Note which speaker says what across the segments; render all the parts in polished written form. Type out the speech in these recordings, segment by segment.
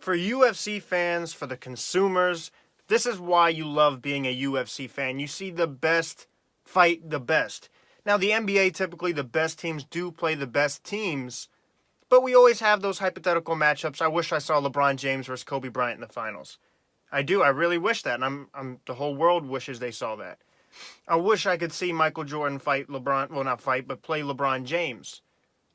Speaker 1: For UFC fans, for the consumers, this is why you love being a UFC fan. You see the best fight the best. Now, the NBA, typically the best teams do play the best teams, but we always have those hypothetical matchups. I wish I saw LeBron James versus Kobe Bryant in the finals. I do. I really wish that, and the whole world wishes they saw that. I wish I could see Michael Jordan fight LeBron, well, not fight, but play LeBron James.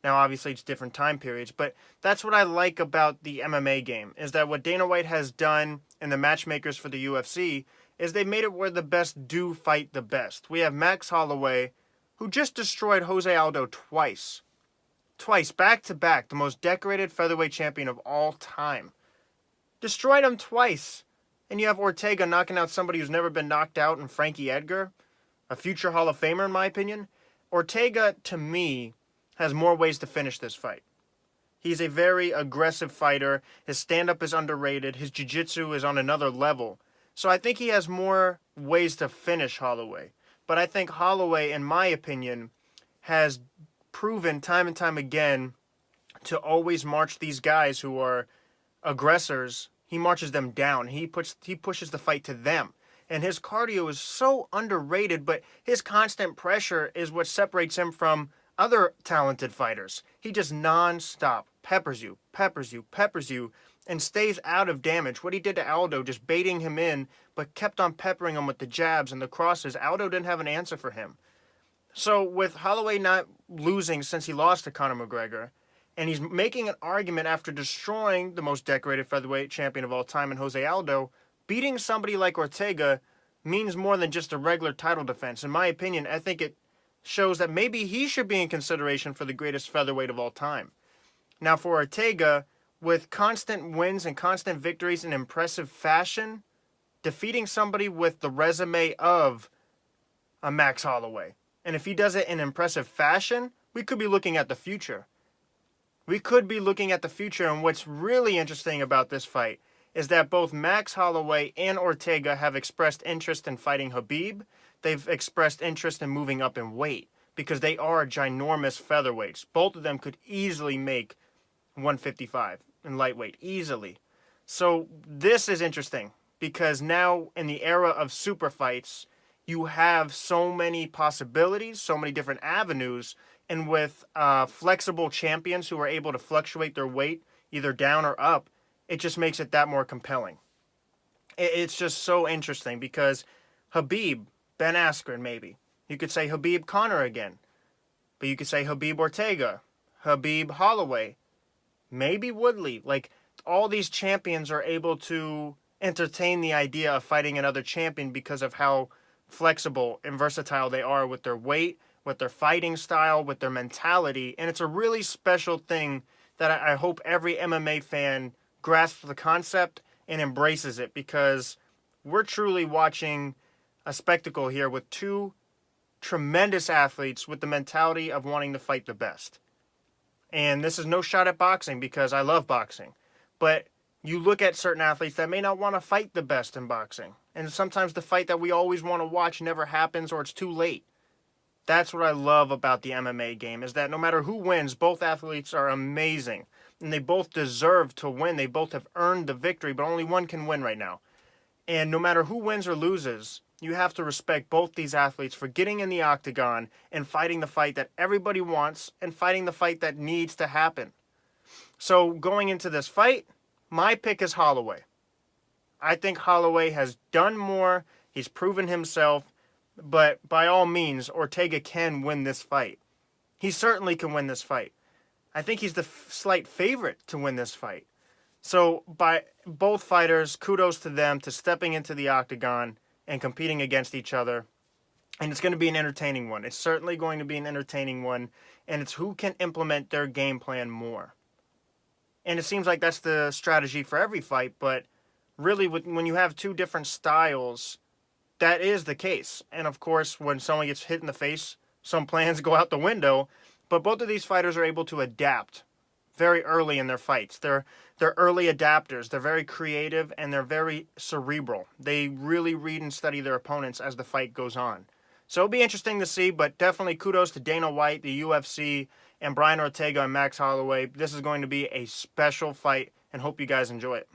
Speaker 1: Now, obviously, it's different time periods, but that's what I like about the MMA game, is that what Dana White has done and the matchmakers for the UFC is they made it where the best do fight the best. We have Max Holloway, who just destroyed Jose Aldo twice. Twice, back to back, the most decorated featherweight champion of all time. Destroyed him twice. And you have Ortega knocking out somebody who's never been knocked out in Frankie Edgar, a future Hall of Famer in my opinion. Ortega, to me, has more ways to finish this fight. He's a very aggressive fighter. His stand-up is underrated. His jiu-jitsu is on another level. So I think he has more ways to finish Holloway. But I think Holloway, in my opinion, has proven time and time again to always march these guys who are aggressors. He marches them down. He pushes the fight to them. And his cardio is so underrated, but his constant pressure is what separates him from other talented fighters. He just non-stop peppers you, and stays out of damage. What he did to Aldo, just baiting him in, but kept on peppering him with the jabs and the crosses, Aldo didn't have an answer for him. So with Holloway not losing since he lost to Conor McGregor, and he's making an argument after destroying the most decorated featherweight champion of all time in Jose Aldo, beating somebody like Ortega means more than just a regular title defense. In my opinion, I think it shows that maybe he should be in consideration for the greatest featherweight of all time. Now for Ortega, with constant wins and constant victories in impressive fashion, defeating somebody with the resume of a Max Holloway, and if he does it in impressive fashion, we could be looking at the future. We could be looking at the future, and what's really interesting about this fight is that both Max Holloway and Ortega have expressed interest in fighting Khabib. They've expressed interest in moving up in weight because they are ginormous featherweights. Both of them could easily make 155 in lightweight, easily. So this is interesting because now in the era of super fights, you have so many possibilities, so many different avenues, and with flexible champions who are able to fluctuate their weight either down or up, it just makes it that more compelling. It's just so interesting because Khabib, Ben Askren maybe. You could say Khabib Conor again. But you could say Khabib Ortega, Khabib Holloway, maybe Woodley. Like, all these champions are able to entertain the idea of fighting another champion because of how flexible and versatile they are with their weight, with their fighting style, with their mentality. And it's a really special thing that I hope every MMA fan grasps the concept and embraces it, because we're truly watching a spectacle here with two tremendous athletes with the mentality of wanting to fight the best. And this is no shot at boxing because I love boxing. But you look at certain athletes that may not want to fight the best in boxing. And sometimes the fight that we always want to watch never happens, or it's too late. That's what I love about the MMA game, is that no matter who wins, both athletes are amazing. And they both deserve to win. They both have earned the victory, but only one can win right now. And no matter who wins or loses, you have to respect both these athletes for getting in the octagon and fighting the fight that everybody wants and fighting the fight that needs to happen. So going into this fight, my pick is Holloway. I think Holloway has done more. He's proven himself. But by all means, Ortega can win this fight. He certainly can win this fight. I think he's the slight favorite to win this fight. So by both fighters, kudos to them to stepping into the octagon and competing against each other. And it's going to be an entertaining one. It's certainly going to be an entertaining one. And it's who can implement their game plan more. And it seems like that's the strategy for every fight. But really, when you have two different styles, that is the case. And of course, when someone gets hit in the face, some plans go out the window. But both of these fighters are able to adapt very early in their fights. They're early adapters. They're very creative, and they're very cerebral. They really read and study their opponents as the fight goes on. So it'll be interesting to see, but definitely kudos to Dana White, the UFC, and Brian Ortega and Max Holloway. This is going to be a special fight and hope you guys enjoy it.